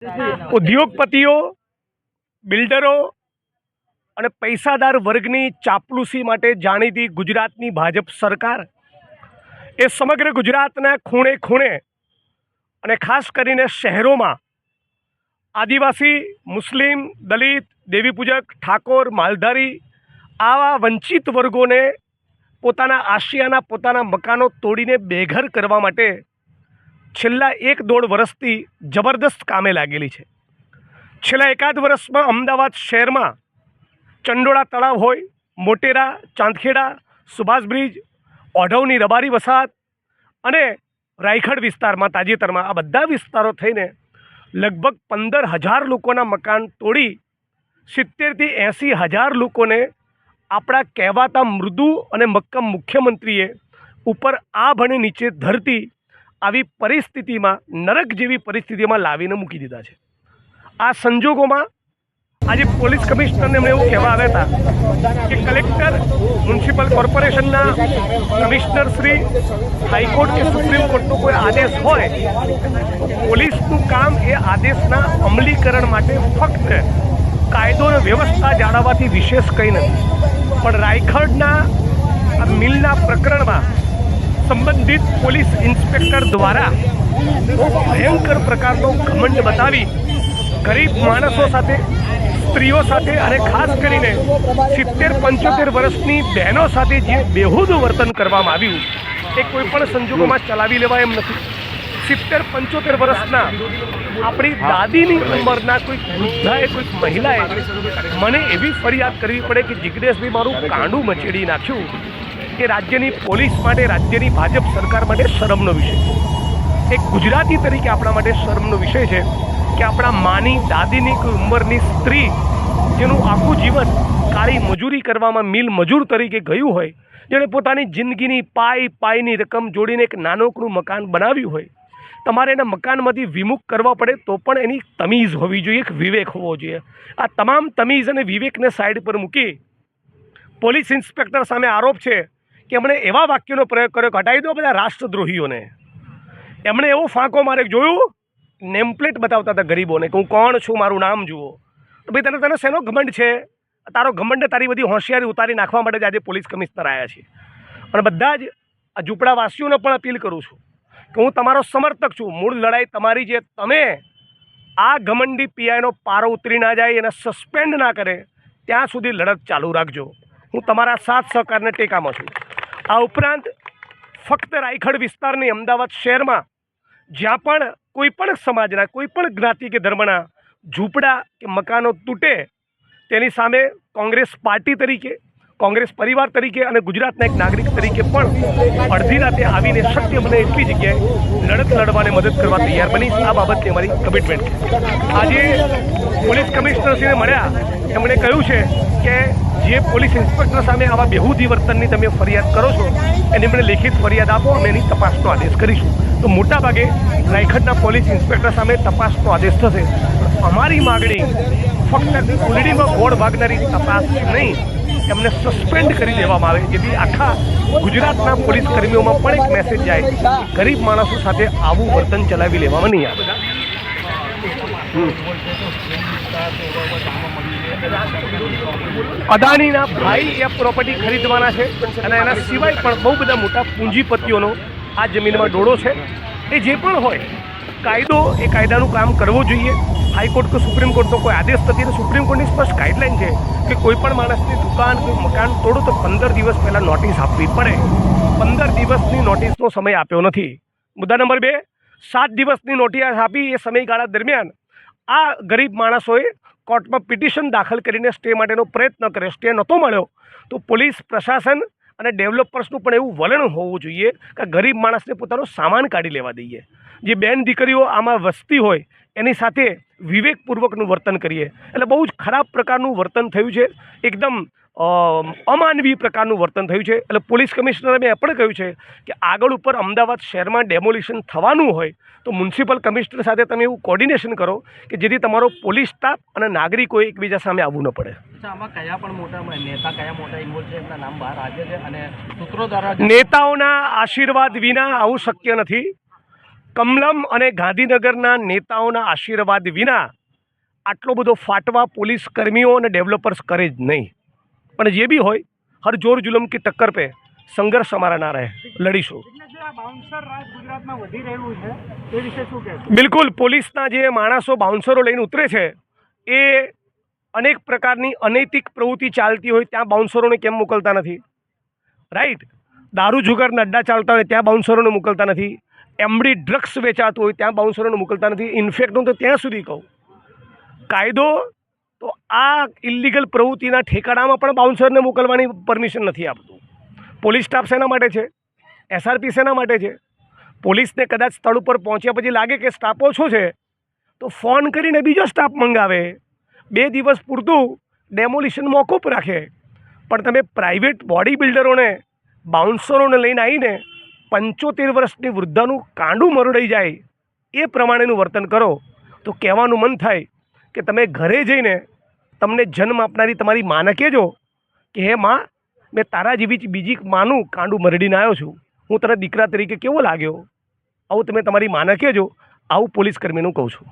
ઉદ્યોગપતિઓ, બિલ્ડરો અને પૈસાદાર વર્ગની ચાપલૂસી માટે જાણીતી ગુજરાતની ભાજપ સરકાર એ સમગ્ર ગુજરાતના ખૂણે ખૂણે અને ખાસ કરીને શહેરોમાં આદિવાસી, મુસ્લિમ, દલિત, દેવીપૂજક, ઠાકોર, માલધારી આવા વંચિત વર્ગોને પોતાના આશિયાના પોતાના મકાનો તોડીને બેઘર કરવા માટે છેલ્લા 1-1.5 વર્ષથી જબરદસ્ત કામે લાગેલી છે। છેલ્લા એકાદ વર્ષમાં અમદાવાદ શહેરમાં ચંડોળા તળાવ હોય, મોટેરા, ચાંદખેડા, સુભાષ બ્રિજ, ઓઢવની રબારી વસાહત અને રાયખડ વિસ્તારમાં તાજેતરમાં આ બધા વિસ્તારો થઈને લગભગ 15,000 લોકોના મકાન તોડી 70,000થી 80,000 લોકોને આપણા કહેવાતા મૃદુ અને મક્કમ મુખ્યમંત્રીએ ઉપર આભ અને નીચે ધરતી આવી પરિસ્થિતિમાં, નરક જેવી પરિસ્થિતિમાં લાવીને મૂકી દીધા છે। આ સંજોગોમાં આજે પોલીસ કમિશનરને એમણે એવું કહેવા આવ્યા હતા કે કલેક્ટર, મ્યુનિસિપલ કોર્પોરેશનના કમિશનર શ્રી, હાઈકોર્ટ કે સુપ્રીમ કોર્ટનો કોઈ આદેશ હોય તો પોલીસનું કામ એ આદેશના અમલીકરણ માટે ફક્ત કાયદો અને વ્યવસ્થા જાળવવાથી વિશેષ કંઈ નથી। પણ રાયખડના આ મિલના પ્રકરણમાં સંબંધિત પોલીસ ઇન્સ્પેક્ટર દ્વારા ભયંકર પ્રકારનો ઘમંડ બતાવી ગરીબ માણસો સાથે, સ્ત્રીઓ સાથે અને ખાસ કરીને 70-75 વર્ષની બહેનો સાથે જે બેહુદ વર્તન કરવામાં આવ્યું એ કોઈ પણ સંજોગોમાં ચલાવી લેવાય એમ નથી। 70-75 વર્ષના આપણી દાદીની ઉંમરના કોઈ વૃદ્ધાએ, કોઈ મહિલાએ મને એવી ફરિયાદ કરવી પડે કે જિગ્નેશભાઈ મારું કાંડું મચેડી નાખ્યું, એ રાજ્યની પોલીસ માટે, રાજ્યની ભાજપ સરકાર માટે શરમનો વિષય છે। એક ગુજરાતી તરીકે આપણા માટે શરમનો વિષય છે કે આપણા માની, દાદીની કોઈ ઉંમરની સ્ત્રી જેનું આખું જીવન કાળી મજૂરી કરવામાં મિલ મજૂર તરીકે ગયું હોય, જેણે પોતાની જિંદગીની પાયની રકમ જોડીને એક નાનકડું મકાન બનાવ્યું હોય, તમારે એના મકાનમાંથી વિમુખ કરવા પડે તો પણ એની તમીઝ હોવી જોઈએ, એક વિવેક હોવો જોઈએ। આ તમામ તમીઝ અને વિવેકને સાઈડ પર મૂકી પોલીસ ઇન્સ્પેક્ટર સામે આરોપ છે કે એમણે એવા વાક્યનો પ્રયોગ કર્યો કે હટાવી દો બધા રાષ્ટ્રદ્રોહીઓને। એમણે એવો ફાંકો મારે જોયું, નેમપ્લેટ બતાવતા હતા ગરીબોને કે હું કોણ છું, મારું નામ જુઓ। તો ભાઈ તને શેનો ઘમંડ છે? તારો ઘમંડ, તારી બધી હોશિયારી ઉતારી નાખવા માટે જ આજે પોલીસ કમિશનર આવ્યા છે। અને બધા જ આ ઝૂંપડાવાસીઓને પણ અપીલ કરું છું કે હું તમારો સમર્થક છું। મૂળ લડાઈ તમારી છે, તમે આ ઘમંડી પીઆઈનો પારો ઉતરી ના જાય, એને સસ્પેન્ડ ના કરે ત્યાં સુધી લડત ચાલુ રાખજો। હું તમારા સાથ સહકારને ટેકામાં છું। આ ઉપરાંત ફક્ત રાયખડ વિસ્તારની અમદાવાદ શહેરમાં જ્યાં પણ કોઈ પણ સમાજના, કોઈ પણ જ્ઞાતિ કે ધર્મના ઝૂંપડા કે મકાનો તૂટે તેની સામે કોંગ્રેસ પાર્ટી તરીકે, કોંગ્રેસ પરિવાર તરીકે અને ગુજરાતના એક નાગરિક તરીકે પણ અડધી રાતે આવીને શક્ય બને એટલી જગ્યાએ લડત લડવાને મદદ કરવા તૈયાર બનીશ। આ બાબતની અમારી કમિટમેન્ટ છે। આજે પોલીસ કમિશનરશ્રીને મળ્યા, એમણે કહ્યું છે કે જે પોલીસ ઇન્સ્પેક્ટર સામે આવા બેહુદી વર્તનની તમે ફરિયાદ કરો છો એની મને લેખિત ફરિયાદ આપો, અમે એની તપાસનો આદેશ કરીશું। તો મોટાભાગે રાયખડના પોલીસ ઇન્સ્પેક્ટર સામે તપાસનો આદેશ થશે। અમારી માગણી ફક્ત કુલડીમાં ગોળ ભાગનારી તપાસ નહીં, એમને સસ્પેન્ડ કરી દેવામાં આવે, જેથી આખા ગુજરાતના પોલીસ કર્મીઓમાં પણ એક મેસેજ જાય કે ગરીબ માણસો સાથે આવું વર્તન ચલાવી લેવામાં નહીં આવે। અદાણીના ભાઈ એ પ્રોપર્ટી ખરીદવાના છે અને એના સિવાય પણ બહુ બધા મોટા પૂંજીપતિઓનો આ જમીનમાં ડોળો છે। એ જે પણ હોય, કાયદો એ કાયદાનું કામ કરવું જોઈએ। હાઈકોર્ટ કે સુપ્રીમ કોર્ટનો કોઈ આદેશ નથી અને સુપ્રીમ કોર્ટની સ્પષ્ટ ગાઈડલાઇન છે કે કોઈ પણ માણસની દુકાન, કોઈ મકાન તોડો તો 15 દિવસ પહેલાં નોટિસ આપવી પડે। 15 દિવસની નોટિસનો સમય આપ્યો નથી। મુદ્દા નંબર 2, 7 દિવસની નોટિસ આપી એ સમયગાળા દરમિયાન આ ગરીબ માણસોએ કોર્ટમાં પિટિશન દાખલ કરીને સ્ટે માટેનો પ્રયત્ન કર્યો, સ્ટે નહોતો મળ્યો તો પોલીસ પ્રશાસન અને ડેવલપર્સનું પણ એવું વલણ હોવું જોઈએ કે ગરીબ માણસને પોતાનો સામાન કાઢી લેવા દઈએ। જે બેન દીકરીઓ આમાં વસતી હોય એની સાથે વિવેકપૂર્વકનું વર્તન કરીએ। એટલે બહુ જ ખરાબ પ્રકારનું વર્તન થયું છે, એકદમ અમાનવી પ્રકારનું વર્તન થયું છે। એટલે પોલીસ કમિશનરે મેં એ પણ કહ્યું છે કે આગળ ઉપર અમદાવાદ શહેરમાં ડેમોલિશન થવાનું હોય તો મ્યુનિસિપલ કમિશનર સાથે તમે એવું કોર્ડિનેશન કરો કે જેથી તમારો પોલીસ સ્ટાફ અને નાગરિકોએ એકબીજા સામે આવવું ન પડે। આમાં કયા પણ મોટા નેતા, કયા મોટા ઇન્વોલ્વ છે, એમના નામ બહાર આવે છે અને સૂત્રો દ્વારા નેતાઓના આશીર્વાદ વિના આવું શક્ય નથી। કમલમ અને ગાંધીનગરના નેતાઓના આશીર્વાદ વિના આટલો બધો ફાટવા પોલીસ કર્મીઓ અને ડેવલપર્સ કરે જ નહીં. પણ જે બી હોય હર જોર જુલમ કી ટક્કર પે સંઘર્ષ અમારા ના રહે, લડીશું. બાઉન્સર રાજ ગુજરાતમાં વધી રહ્યું છે એ વિશે શું કહેશો? બિલકુલ, પોલીસના જે માણસો બાઉન્સરો લઈને ઉતરે છે એ અનેક પ્રકારની અનૈતિક પ્રવૃત્તિ ચાલતી હોય ત્યાં બાઉન્સરોને કેમ મોકલતા નથી? રાઈટ. દારૂ જુગારના અડ્ડા ચાલતા હોય ત્યાં બાઉન્સરોને મોકલતા નથી. એમડી ડ્રગ્સ વેચાતું હોય ત્યાં બાઉન્સરોને મોકલતા નથી. ઇનફેક્ટ હું તો ત્યાં સુધી કહું, કાયદો તો આ ઇલીગલ પ્રવૃત્તિના ઠેકાણામાં પણ બાઉન્સરને મોકલવાની પરમિશન નથી આપતું. પોલીસ સ્ટાફ શેના માટે છે? SRP શેના માટે છે? પોલીસને કદાચ સ્થળ ઉપર પહોંચ્યા પછી લાગે કે સ્ટાફ ઓછો છે તો ફોન કરીને બીજો સ્ટાફ મંગાવે, 2 દિવસ પૂરતું ડેમોલિશન મોકૂફ રાખે. પણ તમે પ્રાઇવેટ બોડી બિલ્ડરોને બાઉન્સરોને લઈને આવીને 75 વર્ષની વૃદ્ધાનું કાંડું મરડાઈ જાય એ પ્રમાણેનું વર્તન કરો તો કહેવાનું મન થાય કે તમે ઘરે જઈને તમને જન્મ આપનારી તમારી માને કહેજો કે હે માં, મેં તારા જેવી જ બીજી માનું કાંડું મરડીને આવ્યો છું, હું તને દીકરા તરીકે કેવો લાગ્યો, આવું તમે તમારી માને કહેજો. આવું પોલીસ કર્મીનું કહું છું.